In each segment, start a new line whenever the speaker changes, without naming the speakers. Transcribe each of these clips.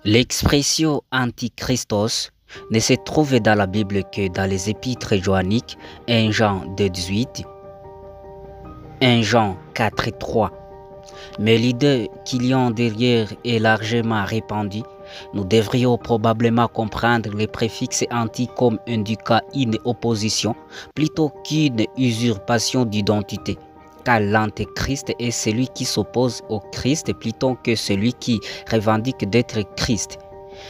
L'expression antichristos ne se trouve dans la Bible que dans les épîtres joanniques 1 Jean 2,18, 1 Jean 4,3. Mais l'idée qu'il y a derrière est largement répandue. Nous devrions probablement comprendre les préfixes anti comme indiquant une opposition plutôt qu'une usurpation d'identité. Car l'antéchrist est celui qui s'oppose au Christ plutôt que celui qui revendique d'être Christ.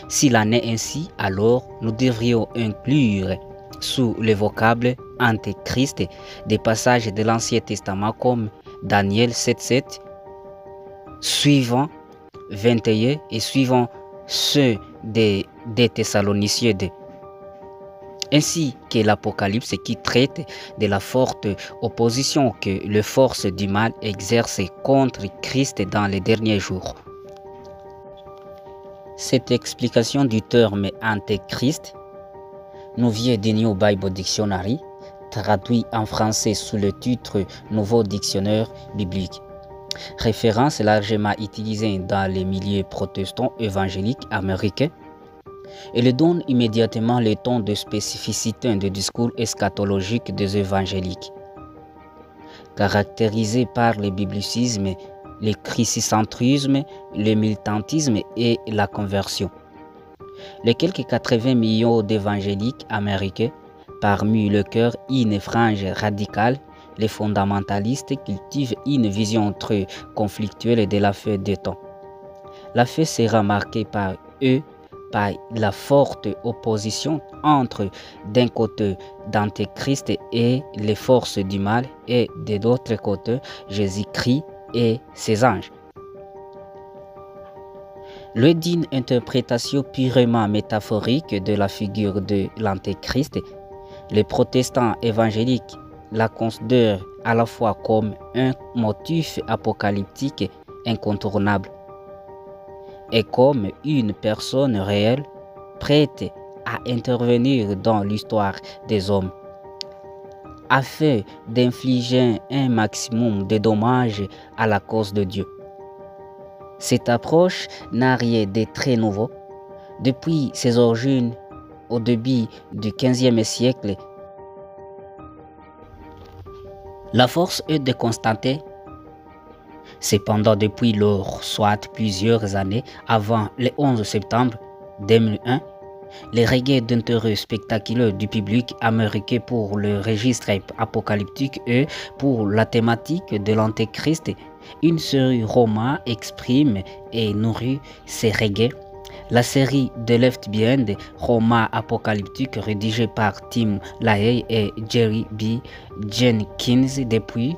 S'il en est ainsi, alors nous devrions inclure sous le vocable antéchrist des passages de l'Ancien Testament comme Daniel 7,7, suivant 21 et suivant ceux des Thessaloniciens 2, ainsi que l'Apocalypse qui traite de la forte opposition que les forces du mal exercent contre Christ dans les derniers jours. Cette explication du terme antéchrist nous vient du New Bible Dictionary, traduit en français sous le titre Nouveau Dictionnaire biblique. Référence largement utilisée dans les milieux protestants évangéliques américains. Elle donne immédiatement le ton de spécificité du discours eschatologique des évangéliques, caractérisé par le biblicisme, le christicentrisme, le militantisme et la conversion. Les quelques 80 millions d'évangéliques américains, parmi lesquels une frange radicale, les fondamentalistes cultivent une vision très conflictuelle de la fin des temps. La fin sera marquée par eux par la forte opposition entre d'un côté d'Antéchrist et les forces du mal et de l'autre côté Jésus-Christ et ses anges. Loin d'une interprétation purement métaphorique de la figure de l'Antéchrist, les protestants évangéliques la considèrent à la fois comme un motif apocalyptique incontournable et comme une personne réelle prête à intervenir dans l'histoire des hommes afin d'infliger un maximum de dommages à la cause de Dieu. Cette approche n'a rien de très nouveau. Depuis ses origines au début du XVe siècle, la force est de constater, cependant depuis lors, soit plusieurs années avant le 11 septembre 2001, les regains d'intérêt spectaculaire du public américain pour le registre apocalyptique et pour la thématique de l'Antéchrist, une série roman exprime et nourrit ces regains. La série The Left Behind, roman apocalyptique rédigé par Tim LaHaye et Jerry B. Jenkins depuis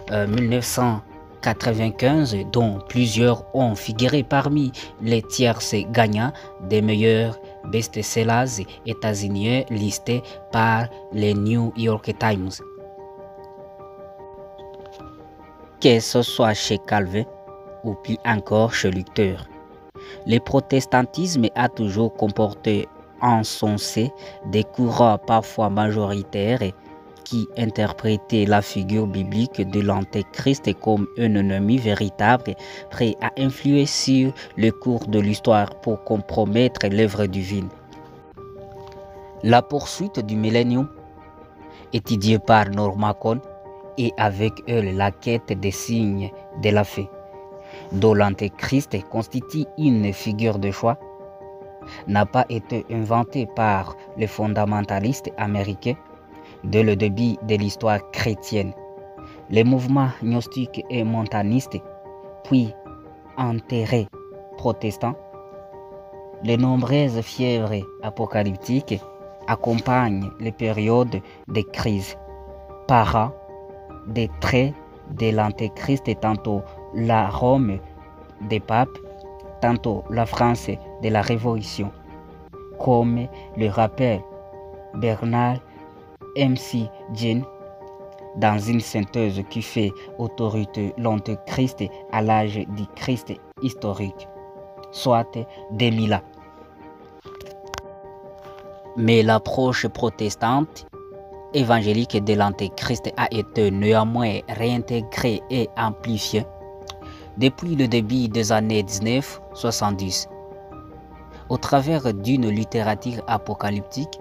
1995, dont plusieurs ont figuré parmi les tierces gagnants des meilleurs best-sellers états-uniens listés par les New York Times. Que ce soit chez Calvin ou plus encore chez Luther, le protestantisme a toujours comporté en son sein des courants parfois majoritaires qui interprétaient la figure biblique de l'Antéchrist comme un ennemi véritable prêt à influer sur le cours de l'histoire pour compromettre l'œuvre divine. La poursuite du millénium, étudiée par Norman Cohn, et avec elle la quête des signes de la fin, dont l'Antéchrist constitue une figure de choix, n'a pas été inventée par les fondamentalistes américains dès le début de l'histoire chrétienne. Les mouvements gnostiques et montanistes, puis enterrés protestants, les nombreuses fièvres apocalyptiques accompagnent les périodes de crise, parents des traits de l'Antéchrist, tantôt la Rome des papes, tantôt la France de la Révolution, comme le rappelle Bernard M.C. Jean dans une synthèse qui fait autorité l'Antéchrist à l'âge du Christ historique, soit 2000 ans. Mais l'approche protestante évangélique de l'Antéchrist a été néanmoins réintégrée et amplifiée depuis le début des années 1970. Au travers d'une littérature apocalyptique,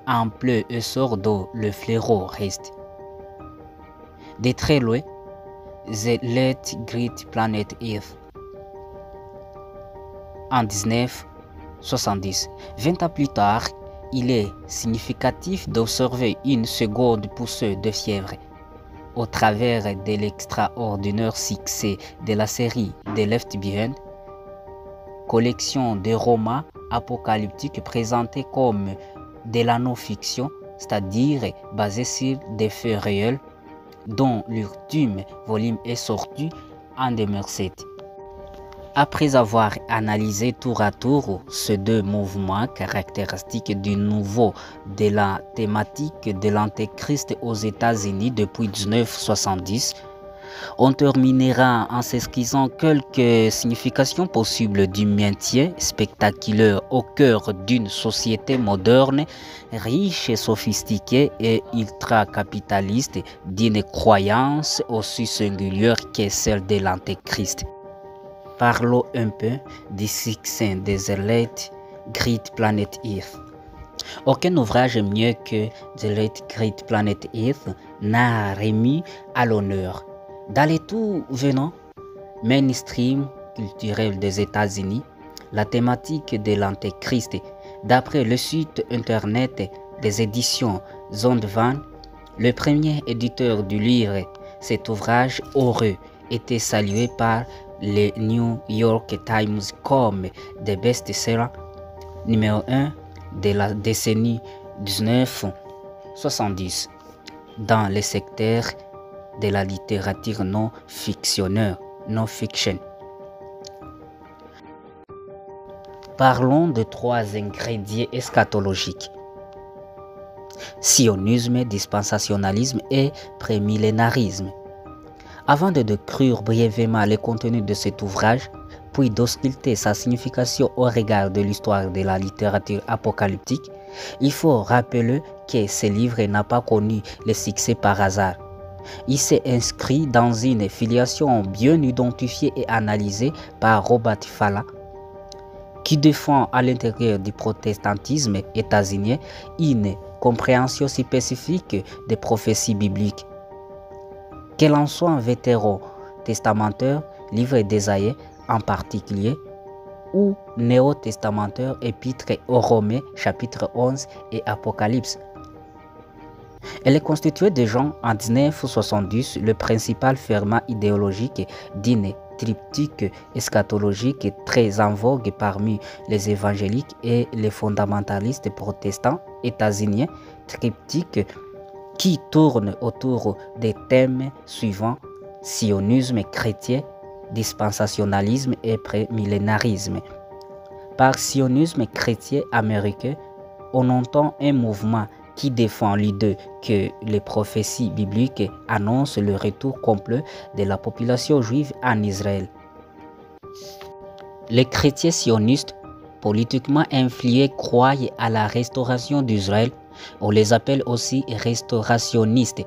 en pleurs et sort d'eau, le fléau reste. De très loin, The Late Great Planet Earth. En 1970, 20 ans plus tard, il est significatif d'observer une seconde poussée de fièvre. Au travers de l'extraordinaire succès de la série The Left Behind, collection de romans apocalyptiques présentés comme de la non-fiction, c'est-à-dire basés sur des faits réels, dont l'ultime volume est sorti en 2007. Après avoir analysé tour à tour ces deux mouvements caractéristiques du nouveau de la thématique de l'Antéchrist aux États-Unis depuis 1970, on terminera en s'esquissant quelques significations possibles du maintien spectaculaire au cœur d'une société moderne, riche et sophistiquée et ultra-capitaliste, d'une croyance aussi singulière que celle de l'Antéchrist. Parlons un peu du succès des The Late Great Planet Earth. Aucun ouvrage mieux que The Late Great Planet Earth n'a remis à l'honneur, dans les tout venant mainstream culturel des États-Unis, la thématique de l'Antéchrist. D'après le site internet des éditions Zondervan, le premier éditeur du livre, cet ouvrage aurait été salué par le New York Times comme des best-sellers numéro 1 de la décennie 1970 dans le secteur de la littérature non-fictionnelle, non-fiction. Parlons de 3 ingrédients eschatologiques: sionisme, dispensationalisme et prémillénarisme. Avant de décrire brièvement le contenu de cet ouvrage, puis d'ausculter sa signification au regard de l'histoire de la littérature apocalyptique, il faut rappeler que ce livre n'a pas connu le succès par hasard. Il s'est inscrit dans une filiation bien identifiée et analysée par Robert Falla, qui défend à l'intérieur du protestantisme états-unien une compréhension spécifique des prophéties bibliques. Qu'elle en soit un vétéran testamentaire, livre d'Ésaïe en particulier, ou néo-testamentaire, épître aux Romains, chapitre 11 et Apocalypse. Elle est constituée de gens en 1970, le principal ferment idéologique d'une triptyque eschatologique très en vogue parmi les évangéliques et les fondamentalistes protestants états-uniens, triptyque qui tourne autour des thèmes suivants: sionisme chrétien, dispensationalisme et prémillénarisme. Par sionisme chrétien américain, on entend un mouvement qui défend l'idée que les prophéties bibliques annoncent le retour complet de la population juive en Israël. Les chrétiens sionistes, politiquement influés, croient à la restauration d'Israël. On les appelle aussi restaurationnistes.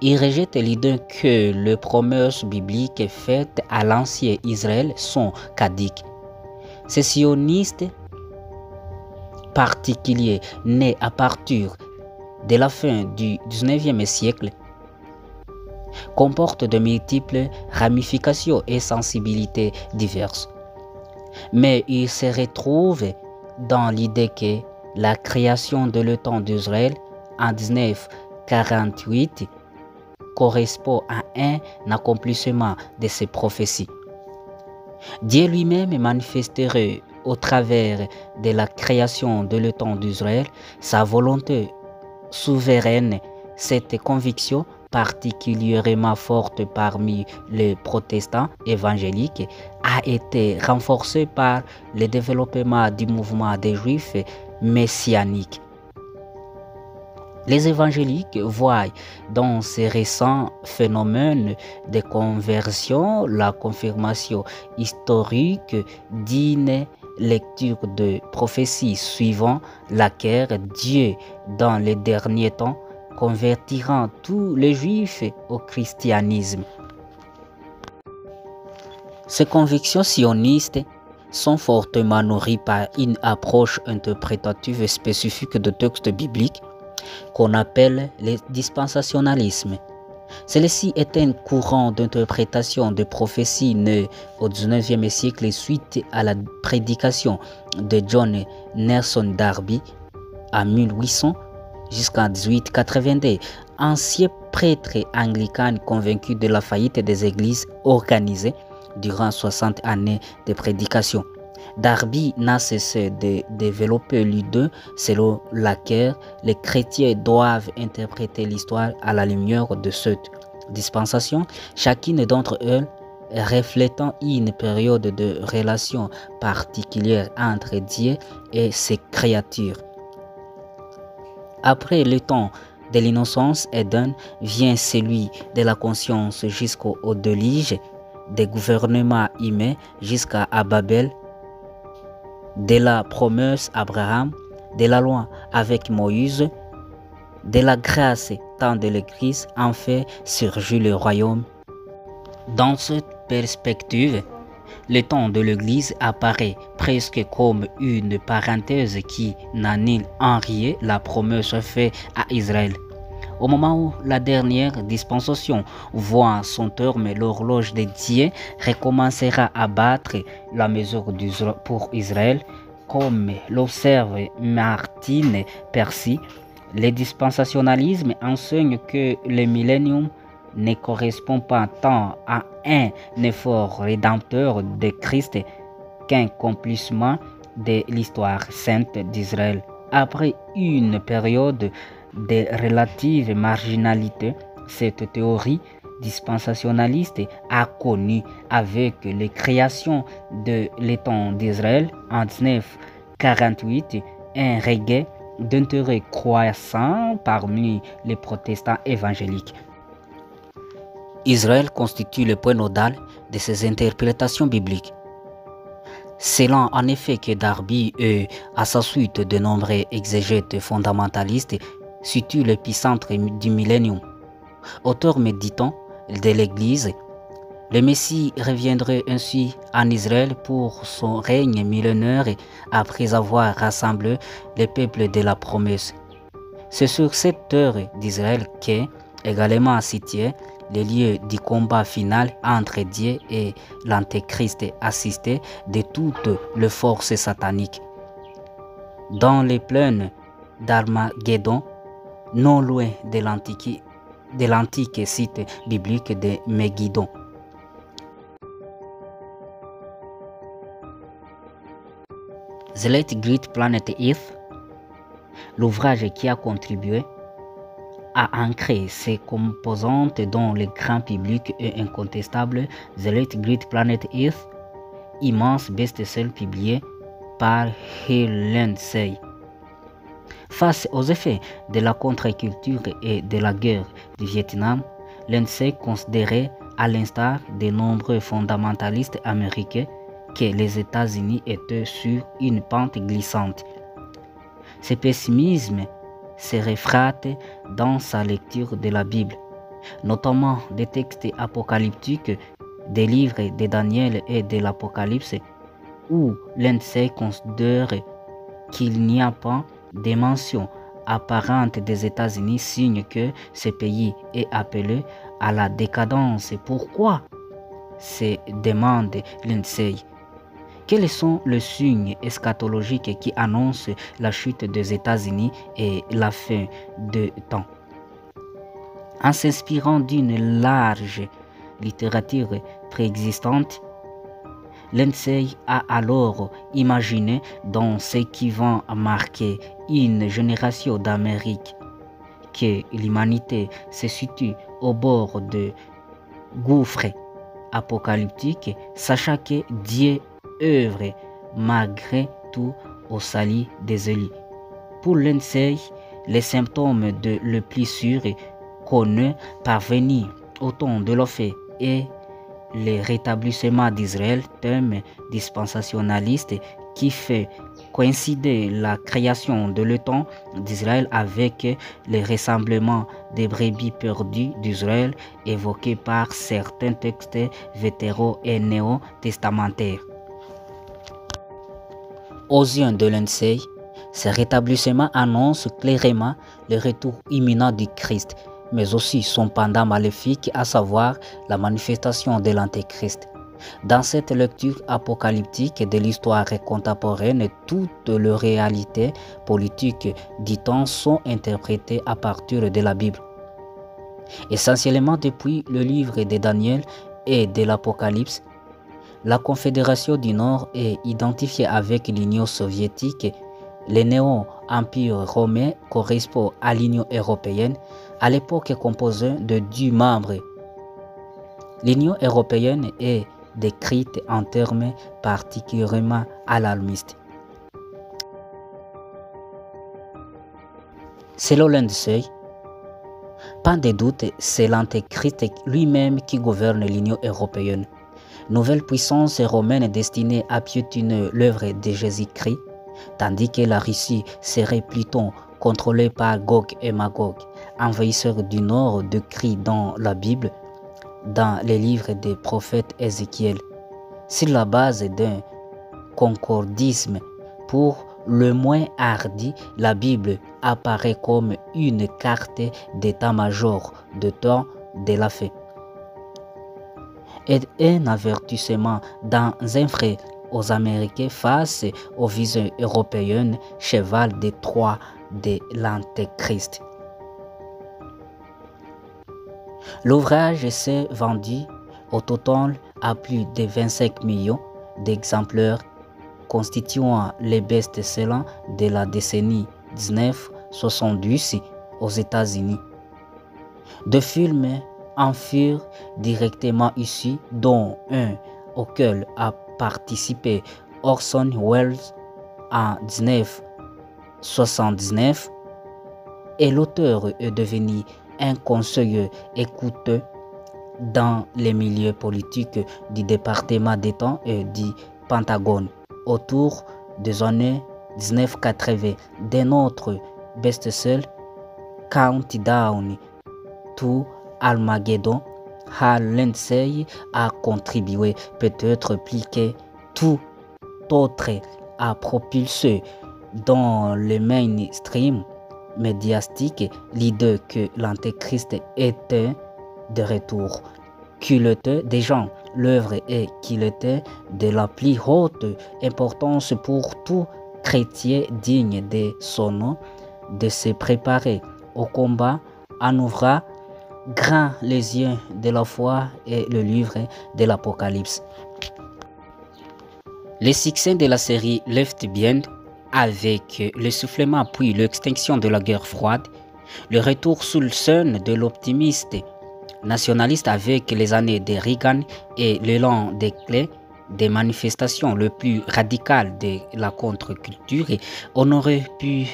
Ils rejettent l'idée que les promesses bibliques faites à l'ancien Israël sont caduques. Ces sionistes particuliers, nés à partir de la fin du XIXe siècle, comportent de multiples ramifications et sensibilités diverses. Mais ils se retrouvent dans l'idée que la création de l'État d'Israël en 1948 correspond à un accomplissement de ses prophéties. Dieu lui-même manifesterait au travers de la création de l'État d'Israël sa volonté souveraine. Cette conviction, particulièrement forte parmi les protestants évangéliques, a été renforcée par le développement du mouvement des Juifs messianiques. Les évangéliques voient dans ces récents phénomènes de conversion la confirmation historique d'une lecture de prophétie suivant laquelle Dieu, dans les derniers temps, convertira tous les Juifs au christianisme. Ces convictions sionistes sont fortement nourris par une approche interprétative spécifique de textes bibliques qu'on appelle le dispensationalisme. Celui-ci est un courant d'interprétation de prophéties né au XIXe siècle suite à la prédication de John Nelson Darby en 1800 jusqu'en 1882, ancien prêtre anglican convaincu de la faillite des églises organisées durant 60 années de prédication. Darby n'a cessé de développer l'idée selon laquelle les chrétiens doivent interpréter l'histoire à la lumière de cette dispensation, chacune d'entre elles reflétant une période de relation particulière entre Dieu et ses créatures. Après le temps de l'innocence Éden vient celui de la conscience jusqu'au déluge, des gouvernements humains jusqu'à Babel, de la promesse Abraham, de la loi avec Moïse, de la grâce tant de l'Église en fait surgit le royaume. Dans cette perspective, le temps de l'Église apparaît presque comme une parenthèse qui n'annule en rien la promesse faite à Israël. Au moment où la dernière dispensation voit son terme, l'horloge de Dieu recommencera à battre la mesure pour Israël, comme l'observe Martin Percy. Le dispensationalisme enseigne que le millénium ne correspond pas tant à un effort rédempteur de Christ qu'un accomplissement de l'histoire sainte d'Israël. Après une période de relative marginalité, cette théorie dispensationaliste a connu avec les créations de l'État d'Israël en 1948 un regain d'intérêt croissant parmi les protestants évangéliques. Israël constitue le point nodal de ces interprétations bibliques. C'est là en effet que Darby et à sa suite de nombreux exégètes fondamentalistes situent l'épicentre du millénium. Auteur méditant de l'Église, le Messie reviendrait ainsi en Israël pour son règne millénaire après avoir rassemblé les peuples de la promesse. C'est sur cette terre d'Israël qu'est également situé le lieu du combat final entre Dieu et l'Antéchrist assisté de toutes les forces sataniques. Dans les plaines d'Armageddon, non loin de l'antique site biblique de Megiddo. The Late Great Planet Earth, l'ouvrage qui a contribué à ancrer ces composantes dans le grand public est incontestable. The Late Great Planet Earth, immense best-seller publié par Lindsay. Face aux effets de la contre-culture et de la guerre du Vietnam, Lindsay considérait, à l'instar de nombreux fondamentalistes américains, que les États-Unis étaient sur une pente glissante. Ce pessimisme se reflète dans sa lecture de la Bible, notamment des textes apocalyptiques des livres de Daniel et de l'Apocalypse, où Lindsay considère qu'il n'y a pas de mention apparente des États-Unis, signe que ce pays est appelé à la décadence. Pourquoi se demande Lindsay. Quels sont les signes eschatologiques qui annoncent la chute des États-Unis et la fin de temps? En s'inspirant d'une large littérature préexistante, Lindsay a alors imaginé dans ce qui va marquer une génération d'Amérique que l'humanité se situe au bord de gouffres apocalyptiques, sachant que Dieu œuvre malgré tout au salut des élus. Pour Lindsay, les symptômes de le plus sûr connu parvenir au temps de l'offre et le rétablissement d'Israël, thème dispensationaliste qui fait coïncider la création de l'État d'Israël avec le rassemblement des brebis perdues d'Israël évoqué par certains textes vétéraux et néo-testamentaires. Aux yeux de Lindsay, ce rétablissement annonce clairement le retour imminent du Christ, mais aussi son pendant maléfique, à savoir la manifestation de l'Antéchrist. Dans cette lecture apocalyptique de l'histoire contemporaine, toutes les réalités politiques du temps sont interprétées à partir de la Bible. Essentiellement depuis le livre de Daniel et de l'Apocalypse, la Confédération du Nord est identifiée avec l'Union soviétique. Le néo-empire romain correspond à l'Union européenne, à l'époque composée de 10 membres. L'Union européenne est décrite en termes particulièrement alarmistes. Selon Lindsay, pas de doute, c'est l'Antéchrist lui-même qui gouverne l'Union européenne, nouvelle puissance romaine destinée à piétiner l'œuvre de Jésus-Christ, tandis que la Russie serait plutôt contrôlée par Gog et Magog, envahisseurs du Nord décrits dans la Bible, dans les livres des prophètes Ézéchiel. Sur la base d'un concordisme pour le moins hardi, la Bible apparaît comme une carte d'état-major de temps de la fin et un avertissement dans un frais aux Américains face aux visions européennes, cheval de Troie de l'Antéchrist. L'ouvrage s'est vendu au total à plus de 25 millions d'exemplaires, constituant les best-sellers de la décennie 1970 aux États-Unis. Deux films en furent directement issus, dont un auquel a participé Orson Welles en 1979, et l'auteur est devenu un conseiller écouteux dans les milieux politiques du département d'État et du Pentagone autour des années 1980. D'un autre best-seller, Countdown to Armageddon, Hal Lindsay a contribué, peut-être plus que tout autre, à propulser dans le mainstream médiatique l'idée que l'Antéchrist était de retour. Qu'il était des gens, l'œuvre est qu'il était de la plus haute importance pour tout chrétien digne de son nom, de se préparer au combat en ouvrant grand les yeux de la foi et le livre de l'Apocalypse. Le succès de la série Left Behind, avec l'essoufflement puis l'extinction de la guerre froide, le retour sous le scène de l'optimiste nationaliste avec les années de Reagan et l'élan des clés des manifestations le plus radicales de la contre-culture, on aurait pu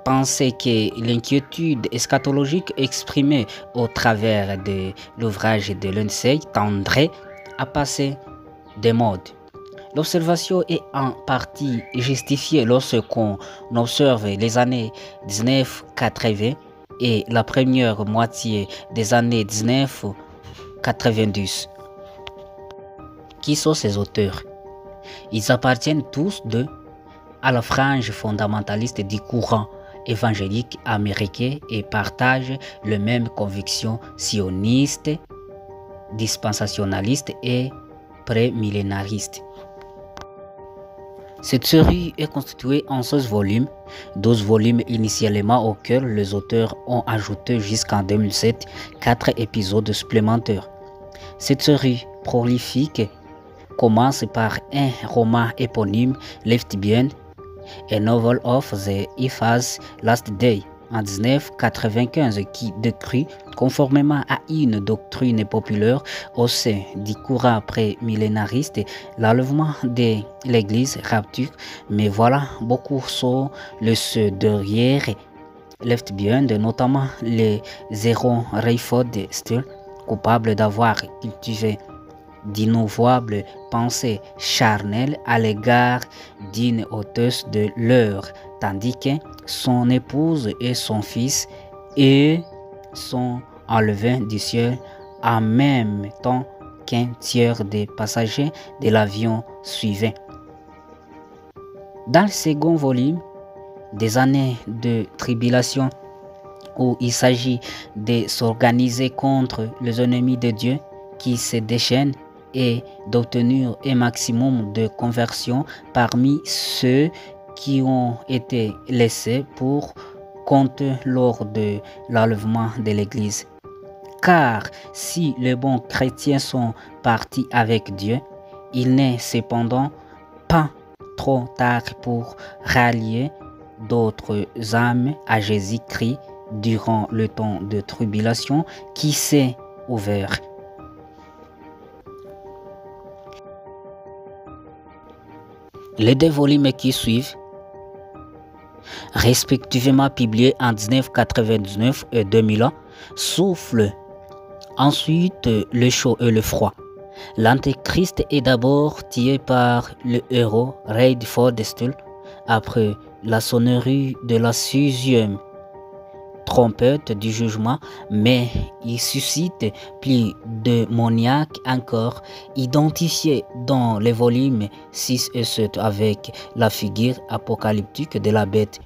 penser que l'inquiétude eschatologique exprimée au travers de l'ouvrage de Lindsay tendrait à passer des modes. L'observation est en partie justifiée lorsqu'on observe les années 1980 et la première moitié des années 1990. Qui sont ces auteurs? Ils appartiennent tous à la frange fondamentaliste du courant évangélique américain et partagent les mêmes convictions sionistes, dispensationalistes et prémillénaristes. Cette série est constituée en 16 volumes, 12 volumes initialement auxquels les auteurs ont ajouté jusqu'en 2007 4 épisodes supplémentaires. Cette série prolifique commence par un roman éponyme, Left Behind, A Novel of the Ifas Last Day, en 1995, qui décrit, conformément à une doctrine populaire au sein du courant prémillénariste, l'enlèvement de l'Église rapture, mais voilà, beaucoup sont les ceux derrière Left Behind, notamment les Zéron Rayford Still, coupables d'avoir cultivé d'innombrables pensées charnelles à l'égard d'une hôtesse de l'heure, tandis que son épouse et son fils sont enlevés du ciel en même temps qu'un tiers des passagers de l'avion suivant. Dans le second volume, des années de tribulation, où il s'agit de s'organiser contre les ennemis de Dieu qui se déchaînent et d'obtenir un maximum de conversion parmi ceux qui ont été laissés pour compte lors de l'enlèvement de l'Église. Car si les bons chrétiens sont partis avec Dieu, il n'est cependant pas trop tard pour rallier d'autres âmes à Jésus-Christ durant le temps de tribulation qui s'est ouvert. Les deux volumes qui suivent, respectivement publiés en 1999 et 2001, soufflent ensuite le chaud et le froid. L'Antéchrist est d'abord tué par le héros Reid Fordestul après la sonnerie de la 6e trompette du jugement, mais il suscite plus de démoniaques encore, identifiés dans les volumes 6 et 7 avec la figure apocalyptique de la bête,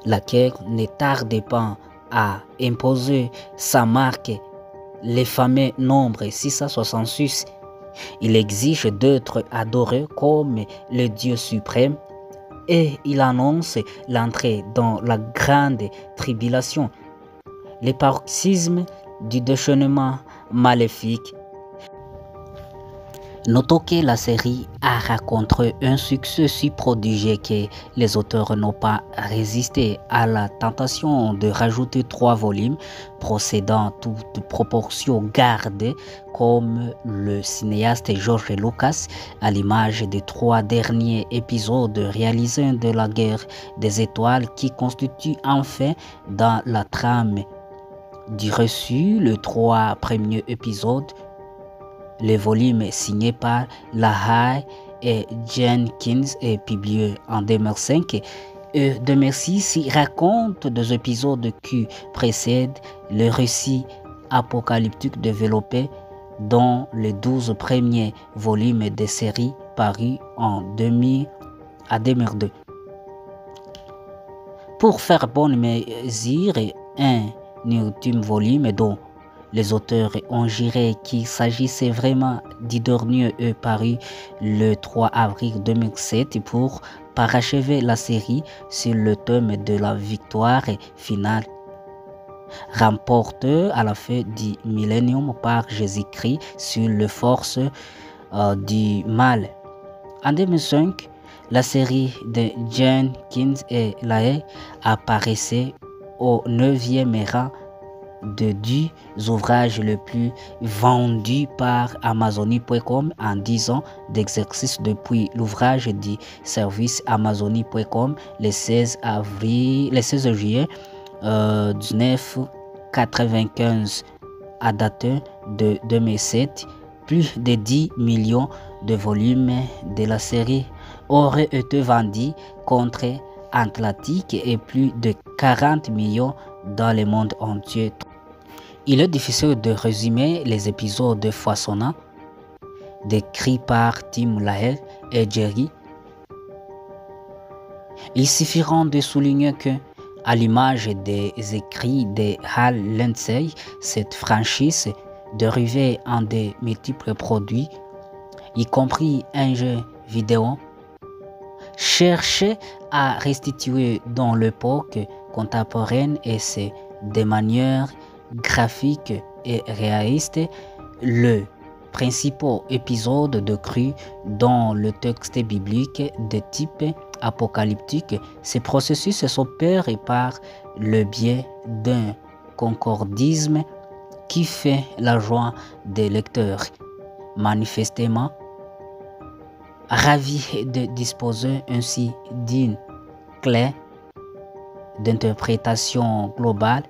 laquelle ne tarde pas à imposer sa marque, les fameux nombres 666. Il exige d'être adoré comme le Dieu suprême et il annonce l'entrée dans la grande tribulation, le paroxysme du déchaînement maléfique. Notons que la série a rencontré un succès si prodigieux que les auteurs n'ont pas résisté à la tentation de rajouter 3 volumes, procédant toute proportion gardée, comme le cinéaste George Lucas, à l'image des 3 derniers épisodes réalisés de la guerre des étoiles qui constituent enfin dans la trame du reçu les 3 premiers épisodes. Le volume signé par Lahai et Jenkins est publié en 2005 et 2006 raconte des épisodes qui précèdent le récit apocalyptique développé dans les 12 premiers volumes des séries parus en 2000 à 2002. Pour faire bonne mesure, un ultime volume dont les auteurs ont juré qu'il s'agissait vraiment du dernier paru le 3 avril 2007 pour parachever la série sur le thème de la victoire finale, remportée à la fin du millénium par Jésus-Christ sur les forces du mal. En 2005, la série de Jenkins et Lahai apparaissait au 9e rang de 10 ouvrages les plus vendus par Amazonie.com en 10 ans d'exercice depuis l'ouvrage du service Amazonie.com le 16 juillet 1995 à date de 2007. Plus de 10 millions de volumes de la série auraient été vendus contre Atlantique et plus de 40 millions dans le monde entier. Il est difficile de résumer les épisodes foisonnants décrits par Tim Lahai et Jerry. Il suffira de souligner que, à l'image des écrits de Hal Lindsey, cette franchise dérivée en de multiples produits, y compris un jeu vidéo, cherchait à restituer dans l'époque contemporaine et c'est de manière graphique et réaliste le principal épisode décrit dans le texte biblique de type apocalyptique. Ces processus s'opèrent par le biais d'un concordisme qui fait la joie des lecteurs, manifestement ravis de disposer ainsi d'une clé d'interprétation globale,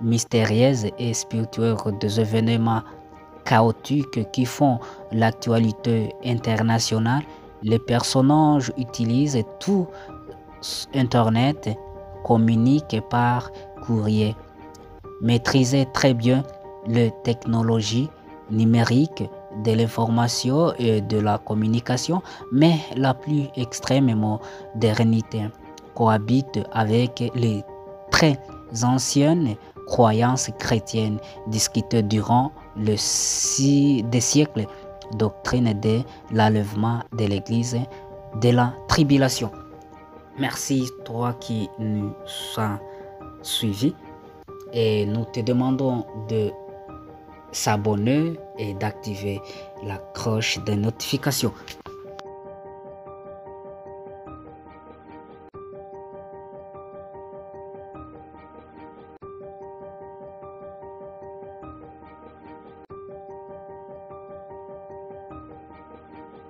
mystérieuse et spirituelle des événements chaotiques qui font l'actualité internationale. Les personnages utilisent tout Internet, communiquent par courrier, maîtrisent très bien les technologies numériques de l'information et de la communication, mais la plus extrême modernité cohabite avec les très anciennes croyances chrétiennes discutées durant des siècles, doctrine de l'enlèvement de l'Église, de la tribulation. Merci toi qui nous as suivis et nous te demandons de s'abonner et d'activer la cloche de notification.